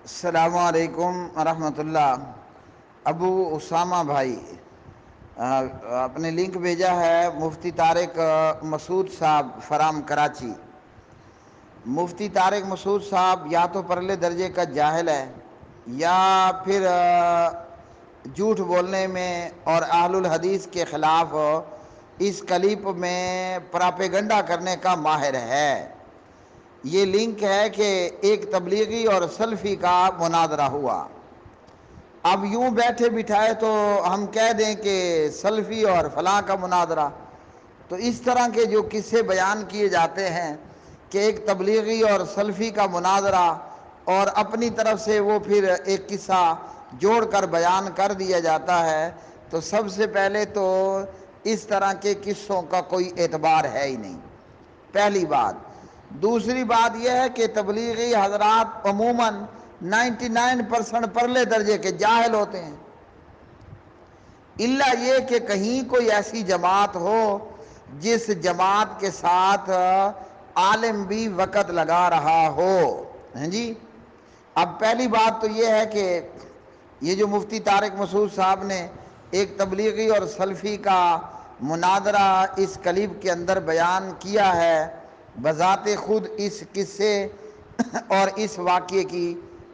السلام علیکم ورحمۃ اللہ۔ ابو اسامہ بھائی آپ نے لنک بھیجا ہے، مفتی طارق مسعود صاحب فرام کراچی۔ مفتی طارق مسعود صاحب یا تو پرلے درجے کا جاہل ہے، یا پھر جھوٹ بولنے میں اور اہل الحدیث کے خلاف اس کلپ میں پراپیگنڈا کرنے کا ماہر ہے۔ یہ لنک ہے کہ ایک تبلیغی اور سلفی کا مناظرہ ہوا۔ اب یوں بیٹھے بٹھائے تو ہم کہہ دیں کہ سلفی اور فلاں کا مناظرہ، تو اس طرح کے جو قصے بیان کیے جاتے ہیں کہ ایک تبلیغی اور سلفی کا مناظرہ، اور اپنی طرف سے وہ پھر ایک قصہ جوڑ کر بیان کر دیا جاتا ہے، تو سب سے پہلے تو اس طرح کے قصوں کا کوئی اعتبار ہے ہی نہیں، پہلی بات۔ دوسری بات یہ ہے کہ تبلیغی حضرات عموماً 99% پرلے درجے کے جاہل ہوتے ہیں، الا یہ کہ کہیں کوئی ایسی جماعت ہو جس جماعت کے ساتھ عالم بھی وقت لگا رہا ہو۔ ہیں جی، اب پہلی بات تو یہ ہے کہ یہ جو مفتی طارق مسعود صاحب نے ایک تبلیغی اور سلفی کا مناظرہ اس کلپ کے اندر بیان کیا ہے، بذات خود اس قصے اور اس واقعے کی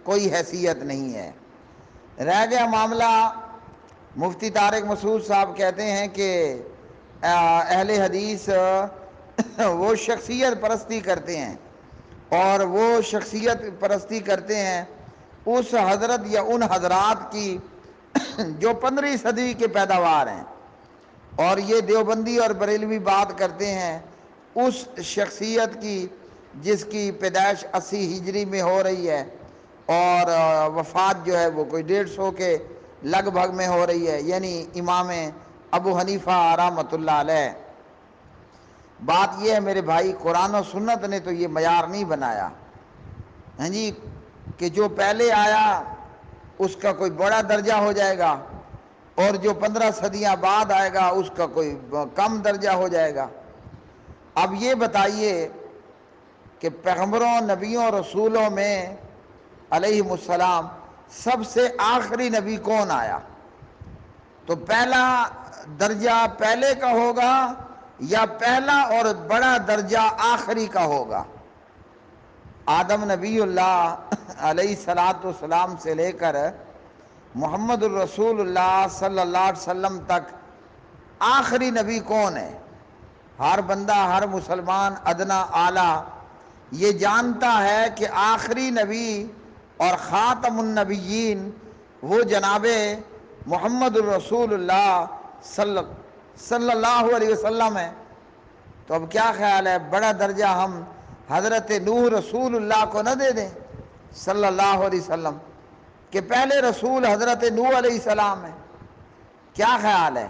کوئی حیثیت نہیں ہے۔ رہ گیا معاملہ، مفتی طارق مسعود صاحب کہتے ہیں کہ اہل حدیث وہ شخصیت پرستی کرتے ہیں، اور وہ شخصیت پرستی کرتے ہیں اس حضرت یا ان حضرات کی جو 15ویں صدی کے پیداوار ہیں، اور یہ دیوبندی اور بریلوی بات کرتے ہیں اس شخصیت کی جس کی پیدائش 80 ہجری میں ہو رہی ہے، اور وفات جو ہے وہ کوئی 150 کے لگ بھگ میں ہو رہی ہے، یعنی امام ابو حنیفہ رحمۃ اللہ علیہ۔ بات یہ ہے میرے بھائی، قرآن و سنت نے تو یہ معیار نہیں بنایا ہیں جی کہ جو پہلے آیا اس کا کوئی بڑا درجہ ہو جائے گا، اور جو 15 صدیاں بعد آئے گا اس کا کوئی کم درجہ ہو جائے گا۔ اب یہ بتائیے کہ پیغمبروں، نبیوں، رسولوں میں علیہم السلام سب سے آخری نبی کون آیا؟ تو پہلا درجہ پہلے کا ہوگا یا پہلا اور بڑا درجہ آخری کا ہوگا؟ آدم نبی اللہ علیہ الصلاۃ والسلام سے لے کر محمد الرسول اللہ صلی اللہ علیہ وسلم تک آخری نبی کون ہے؟ ہر بندہ، ہر مسلمان، ادنا اعلیٰ یہ جانتا ہے کہ آخری نبی اور خاتم النبیین وہ جناب محمد الرسول اللہ صلی اللہ علیہ وسلم ہے۔ تو اب کیا خیال ہے، بڑا درجہ ہم حضرت نوح رسول اللہ کو نہ دے دیں صلی اللہ علیہ وسلم، کہ پہلے رسول حضرت نوح علیہ السلام ہے؟ کیا خیال ہے،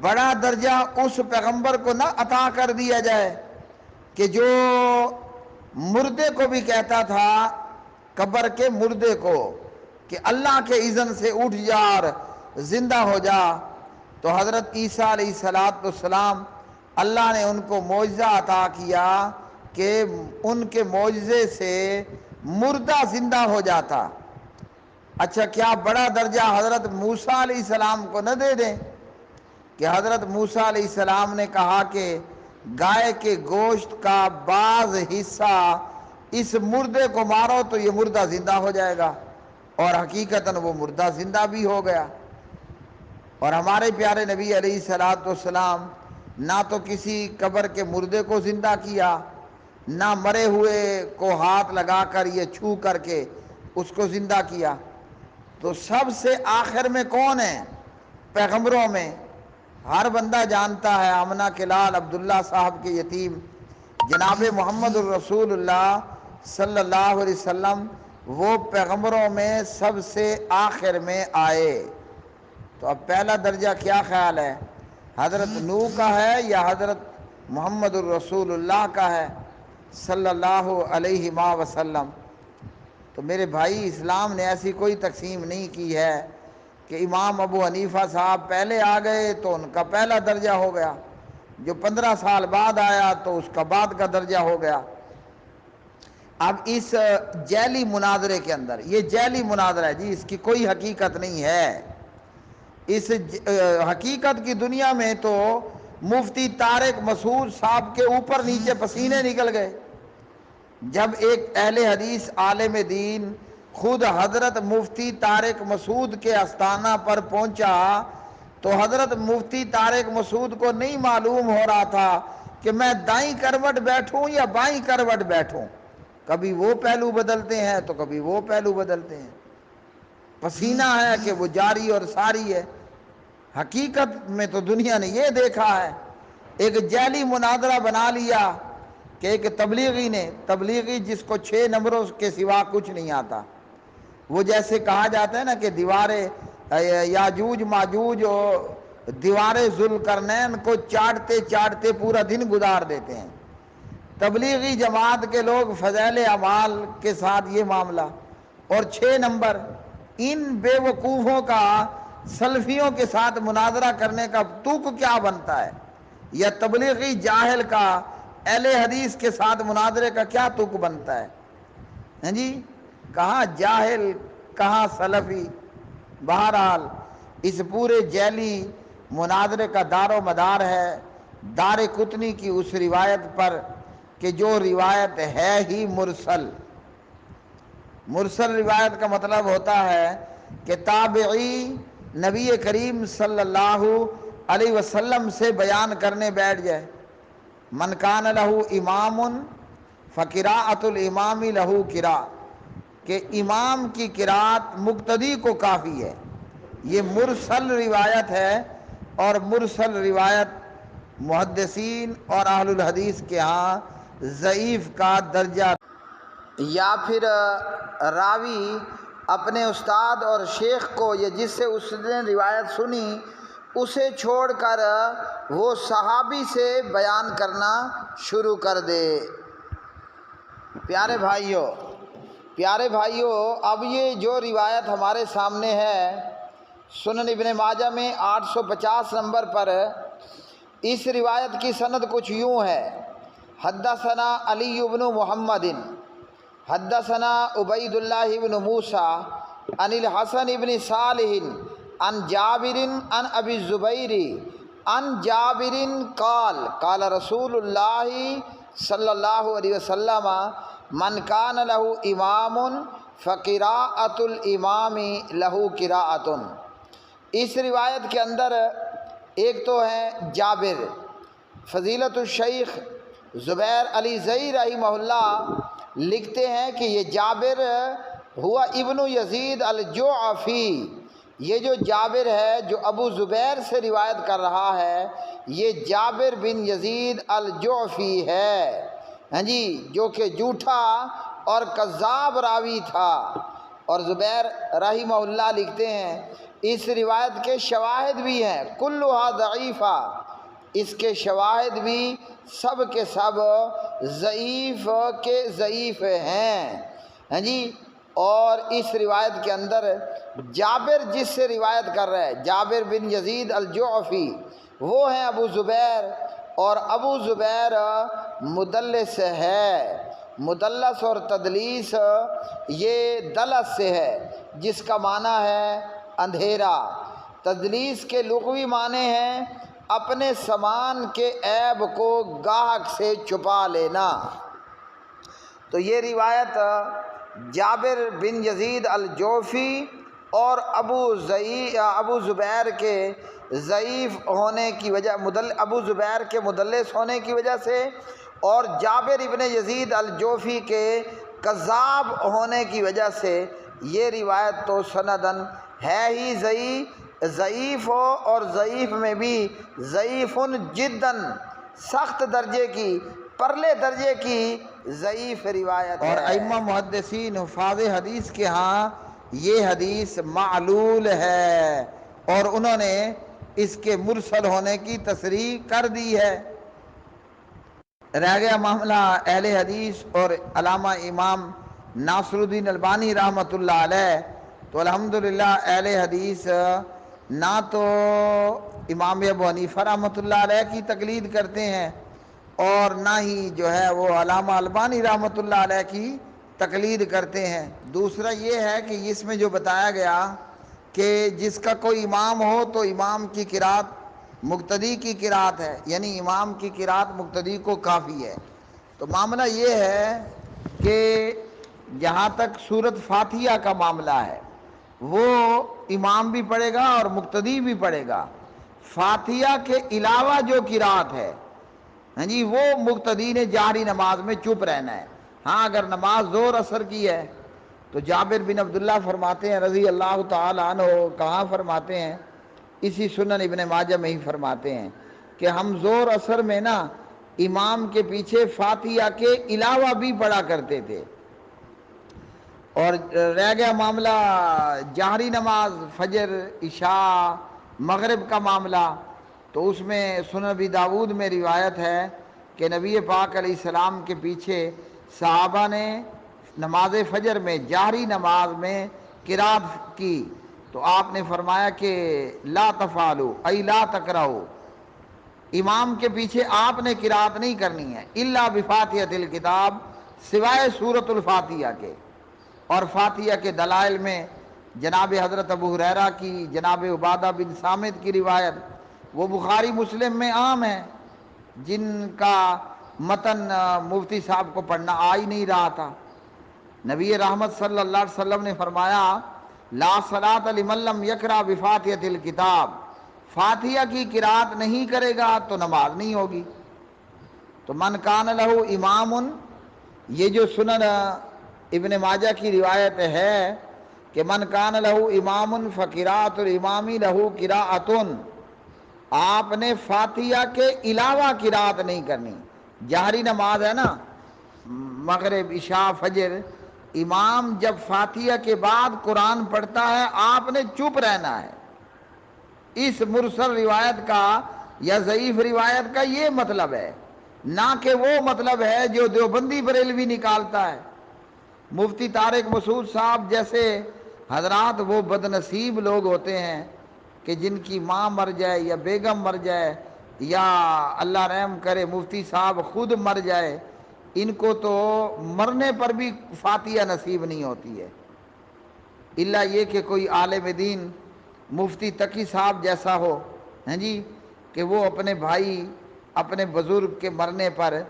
بڑا درجہ اس پیغمبر کو نہ عطا کر دیا جائے کہ جو مردے کو بھی کہتا تھا، قبر کے مردے کو، کہ اللہ کے اذن سے اٹھ جا اور زندہ ہو جا؟ تو حضرت عیسیٰ علیہ السلام اللہ نے ان کو معجزہ عطا کیا کہ ان کے معجزے سے مردہ زندہ ہو جاتا۔ اچھا، کیا بڑا درجہ حضرت موسیٰ علیہ السلام کو نہ دے دیں کہ حضرت موسیٰ علیہ السلام نے کہا کہ گائے کے گوشت کا بعض حصہ اس مردے کو مارو تو یہ مردہ زندہ ہو جائے گا، اور حقیقتاً وہ مردہ زندہ بھی ہو گیا۔ اور ہمارے پیارے نبی علیہ الصلاۃ والسلام نہ تو کسی قبر کے مردے کو زندہ کیا، نہ مرے ہوئے کو ہاتھ لگا کر یہ چھو کر کے اس کو زندہ کیا۔ تو سب سے آخر میں کون ہے پیغمبروں میں؟ ہر بندہ جانتا ہے، آمنہ کے لال عبداللہ صاحب کے یتیم جناب محمد الرسول اللہ صلی اللہ علیہ وسلم وہ پیغمبروں میں سب سے آخر میں آئے۔ تو اب پہلا درجہ کیا خیال ہے، حضرت نوح کا ہے یا حضرت محمد الرسول اللہ کا ہے صلی اللہ علیہ وسلم؟ تو میرے بھائی، اسلام نے ایسی کوئی تقسیم نہیں کی ہے کہ امام ابو حنیفہ صاحب پہلے آ گئے تو ان کا پہلا درجہ ہو گیا، جو 15 سال بعد آیا تو اس کا بعد کا درجہ ہو گیا۔ اب اس جعلی مناظرے کے اندر، یہ جعلی مناظرہ ہے جی، اس کی کوئی حقیقت نہیں ہے۔ اس حقیقت کی دنیا میں تو مفتی طارق مسعود صاحب کے اوپر نیچے پسینے نکل گئے جب ایک اہل حدیث عالم دین خود حضرت مفتی طارق مسعود کے آستانہ پر پہنچا تو حضرت مفتی طارق مسعود کو نہیں معلوم ہو رہا تھا کہ میں دائیں کروٹ بیٹھوں یا بائیں کروٹ بیٹھوں، کبھی وہ پہلو بدلتے ہیں تو کبھی وہ پہلو بدلتے ہیں، پسینہ ہے کہ وہ جاری اور ساری ہے۔ حقیقت میں تو دنیا نے یہ دیکھا ہے، ایک جعلی مناظرہ بنا لیا کہ ایک تبلیغی جس کو 6 نمبروں کے سوا کچھ نہیں آتا، وہ جیسے کہا جاتا ہے نا کہ دیواریں یاجوج ماجوج اور دیواریں ذوالقرنین کو چاٹتے چاٹتے پورا دن گزار دیتے ہیں، تبلیغی جماعت کے لوگ فضائل اعمال کے ساتھ یہ معاملہ، اور 6 نمبر ان بے وقوفوں کا سلفیوں کے ساتھ مناظرہ کرنے کا توق کیا بنتا ہے، یا تبلیغی جاہل کا اہل حدیث کے ساتھ مناظرے کا کیا توق بنتا ہے؟ ہیں جی، کہاں جاہل کہاں سلفی۔ بہرحال اس پورے جعلی مناظرے کا دار و مدار ہے دار قطنی کی اس روایت پر کہ جو روایت ہے ہی مرسل۔ مرسل روایت کا مطلب ہوتا ہے کہ تابعی نبی کریم صلی اللہ علیہ وسلم سے بیان کرنے بیٹھ جائے، من کان لہ امام فقراءۃ الامام لہ قراء، کہ امام کی قراءت مقتدی کو کافی ہے، یہ مرسل روایت ہے، اور مرسل روایت محدثین اور اہل الحدیث کے ہاں ضعیف کا درجہ، یا پھر راوی اپنے استاد اور شیخ کو یا جس سے اس نے روایت سنی اسے چھوڑ کر وہ صحابی سے بیان کرنا شروع کر دے۔ پیارے بھائیوں، اب یہ جو روایت ہمارے سامنے ہے سنن ابن ماجہ میں 850 نمبر پر، اس روایت کی سند کچھ یوں ہے: حدثنا علی بن محمد حدثنا عبید اللہ بن موسیٰ عن الحسن بن صالح عن جابر عن ابی الزبیر عن جابر قال قال رسول اللہ صلی اللہ علیہ وسلم من کان لہ امام فقراءۃ الامام لہ قراءۃ۔ اس روایت کے اندر ایک تو ہے جابر، فضیلت الشیخ زبیر علی زئی رحمہ اللہ لکھتے ہیں کہ یہ جابر ہوا ابن یزید الجعفی، یہ جو جابر ہے جو ابو زبیر سے روایت کر رہا ہے یہ جابر بن یزید الجعفی ہے، ہاں جی، جو کہ جھوٹا اور کذاب راوی تھا۔ اور زبیر رحمہ اللہ لکھتے ہیں اس روایت کے شواہد بھی ہیں، کلھا ضعیفہ، اس کے شواہد بھی سب کے سب ضعیف کے ضعیف ہیں، ہاں جی۔ اور اس روایت کے اندر جابر جس سے روایت کر رہے ہیں جابر بن یزید الجعفی وہ ہیں ابو زبیر، اور ابو زبیر مدلس ہے۔ مدلس اور تدلیس یہ دلس سے ہے جس کا معنی ہے اندھیرا۔ تدلیس کے لغوی معنی ہیں اپنے سامان کے عیب کو گاہک سے چھپا لینا۔ تو یہ روایت جابر بن یزید الجعفی اور ابو زبیر کے ضعیف ہونے کی وجہ، ابو زبیر کے مدلس ہونے کی وجہ سے، اور جابر ابن یزید الجعفی کے کذاب ہونے کی وجہ سے یہ روایت تو سندن ہے ہی ضعیف ہو، اور ضعیف میں بھی ضعیف جداً، سخت درجے کی، پرلے درجے کی ضعیف روایت ہے۔ اور ائمہ محدثین حفاظ حدیث کے ہاں یہ حدیث معلول ہے، اور انہوں نے اس کے مرسل ہونے کی تصریح کر دی ہے۔ رہ گیا معاملہ اہل حدیث اور علامہ امام ناصر الدین البانی رحمۃ اللہ علیہ، تو الحمدللہ اہل حدیث نہ تو امام ابو حنیفہ رحمۃ اللہ علیہ کی تقلید کرتے ہیں اور نہ ہی جو ہے وہ علامہ البانی رحمۃ اللہ علیہ کی تقلید کرتے ہیں۔ دوسرا یہ ہے کہ اس میں جو بتایا گیا کہ جس کا کوئی امام ہو تو امام کی قرات مقتدی کی قرات ہے، یعنی امام کی قرات مقتدی کو کافی ہے۔ تو معاملہ یہ ہے کہ جہاں تک سورۃ فاتحہ کا معاملہ ہے وہ امام بھی پڑھے گا اور مقتدی بھی پڑھے گا۔ فاتحہ کے علاوہ جو قرات ہے ہاں جی وہ مقتدی نے جہری نماز میں چپ رہنا ہے۔ ہاں اگر نماز زور اثر کی ہے تو جابر بن عبداللہ فرماتے ہیں رضی اللہ تعالی عنہ، کہاں فرماتے ہیں؟ اسی سنن ابن ماجہ میں ہی فرماتے ہیں کہ ہم زور اثر میں نا امام کے پیچھے فاتحہ کے علاوہ بھی پڑھا کرتے تھے۔ اور رہ گیا معاملہ جہری نماز فجر، عشاء، مغرب کا معاملہ، تو اس میں سنن ابی داؤد میں روایت ہے کہ نبی پاک علیہ السلام کے پیچھے صحابہ نے نماز فجر میں جہری نماز میں قرات کی تو آپ نے فرمایا کہ لا تفعلوا ای لا تقرؤ، امام کے پیچھے آپ نے قرات نہیں کرنی ہے الا بفاتحۃ الکتاب، سوائے سورۃ الفاتحہ کے۔ اور فاتحہ کے دلائل میں جناب حضرت ابو ہریرہ کی، جناب عبادہ بن صامت کی روایت وہ بخاری مسلم میں عام ہے، جن کا متن مفتی صاحب کو پڑھنا آ ہی نہیں رہا تھا۔ نبی رحمت صلی اللہ علیہ وسلم نے فرمایا لا صلاۃ لمن لم یقرأ بفاتحۃ الکتاب، فاتحہ کی قرات نہیں کرے گا تو نماز نہیں ہوگی۔ تو من کان لہ امام، یہ جو سنن ابن ماجہ کی روایت ہے کہ من کان لہ امام فقراءۃ الامام لہ قراءۃ، آپ نے فاتحہ کے علاوہ قرات نہیں کرنی۔ جہری نماز ہے نا، مغرب، عشاء، فجر، امام جب فاتحہ کے بعد قرآن پڑھتا ہے آپ نے چپ رہنا ہے۔ اس مرسل روایت کا یا ضعیف روایت کا یہ مطلب ہے، نہ کہ وہ مطلب ہے جو دیوبندی بریلوی نکالتا ہے۔ مفتی طارق مسعود صاحب جیسے حضرات وہ بد نصیب لوگ ہوتے ہیں کہ جن کی ماں مر جائے یا بیگم مر جائے یا اللہ رحم کرے مفتی صاحب خود مر جائے، ان کو تو مرنے پر بھی فاتحہ نصیب نہیں ہوتی ہے، الا یہ کہ کوئی عالم دین مفتی تقی صاحب جیسا ہو، ہیں جی، کہ وہ اپنے بھائی، اپنے بزرگ کے مرنے پر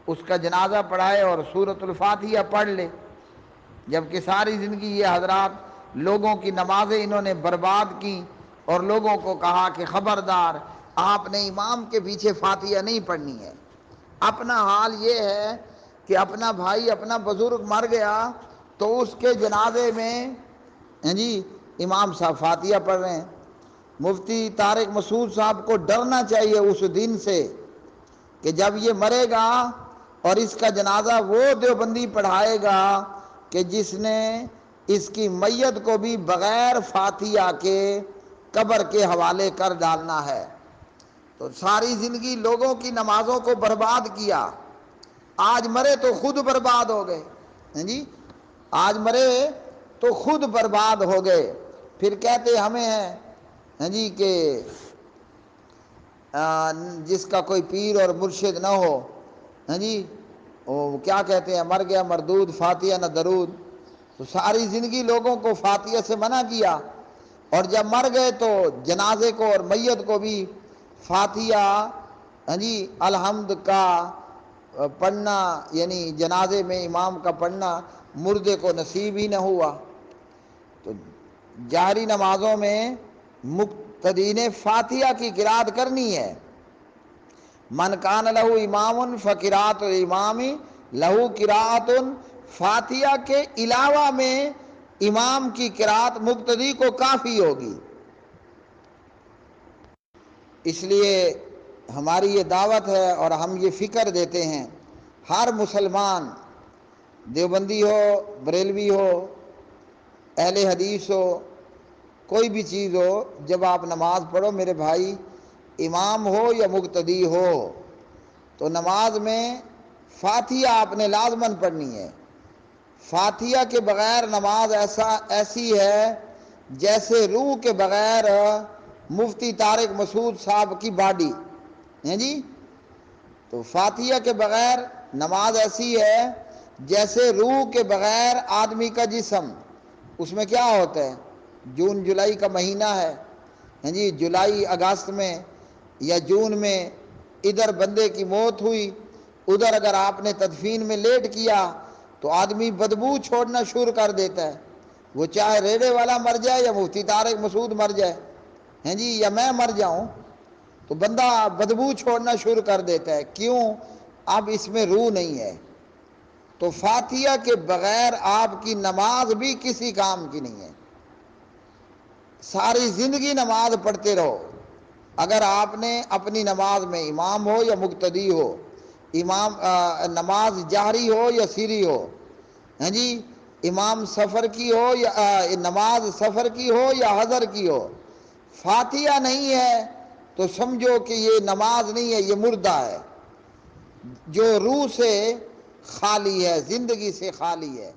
اس کا جنازہ پڑھائے اور سورۃ الفاتحہ پڑھ لے۔ جبکہ ساری زندگی یہ حضرات لوگوں کی نمازیں انہوں نے برباد کی اور لوگوں کو کہا کہ خبردار آپ نے امام کے پیچھے فاتحہ نہیں پڑھنی ہے۔ اپنا حال یہ ہے کہ اپنا بھائی، اپنا بزرگ مر گیا تو اس کے جنازے میں جی امام صاحب فاتحہ پڑھ رہے ہیں۔ مفتی طارق مسعود صاحب کو ڈرنا چاہیے اس دن سے کہ جب یہ مرے گا اور اس کا جنازہ وہ دیوبندی پڑھائے گا کہ جس نے اس کی میت کو بھی بغیر فاتحہ کے قبر کے حوالے کر ڈالنا ہے۔ تو ساری زندگی لوگوں کی نمازوں کو برباد کیا، آج مرے تو خود برباد ہو گئے، جی آج مرے تو خود برباد ہو گئے۔ پھر کہتے ہمیں ہیں جی کہ جس کا کوئی پیر اور مرشد نہ ہو، ہاں جی وہ کیا کہتے ہیں، مر گیا مردود فاتحہ نہ درود۔ تو ساری زندگی لوگوں کو فاتحہ سے منع کیا اور جب مر گئے تو جنازے کو اور میت کو بھی فاتحہ ہاں جی الحمد کا پڑھنا، یعنی جنازے میں امام کا پڑھنا مردے کو نصیب ہی نہ ہوا۔ تو جہری نمازوں میں مقتدی نے فاتحہ کی قرات کرنی ہے۔ من کان لہ امام فقراءۃ الامام لہ قراءۃ، فاتحہ کے علاوہ میں امام کی قرات مقتدی کو کافی ہوگی۔ اس لیے ہماری یہ دعوت ہے اور ہم یہ فکر دیتے ہیں ہر مسلمان، دیوبندی ہو، بریلوی ہو، اہل حدیث ہو، کوئی بھی چیز ہو، جب آپ نماز پڑھو میرے بھائی، امام ہو یا مقتدی ہو، تو نماز میں فاتحہ آپ نے لازماً پڑھنی ہے۔ فاتحہ کے بغیر نماز ایسی ہے جیسے روح کے بغیر مفتی طارق مسعود صاحب کی باڈی، ہیں جی تو فاتحہ کے بغیر نماز ایسی ہے جیسے روح کے بغیر آدمی کا جسم، اس میں کیا ہوتا ہے، جون جولائی کا مہینہ ہے، ہاں جی، جولائی اگست میں یا جون میں ادھر بندے کی موت ہوئی، ادھر اگر آپ نے تدفین میں لیٹ کیا تو آدمی بدبو چھوڑنا شروع کر دیتا ہے، وہ چاہے ریڑے والا مر جائے یا مفتی طارق مسعود مر جائے، ہیں جی، یا میں مر جاؤں، تو بندہ بدبو چھوڑنا شروع کر دیتا ہے، کیوں؟ اب اس میں روح نہیں ہے۔ تو فاتحہ کے بغیر آپ کی نماز بھی کسی کام کی نہیں ہے، ساری زندگی نماز پڑھتے رہو، اگر آپ نے اپنی نماز میں امام ہو یا مقتدی ہو، امام نماز جہری ہو یا سری ہو، ہیں جی، امام سفر کی ہو یا نماز سفر کی ہو یا حضر کی ہو، فاتحہ نہیں ہے تو سمجھو کہ یہ نماز نہیں ہے، یہ مردہ ہے، جو روح سے خالی ہے، زندگی سے خالی ہے۔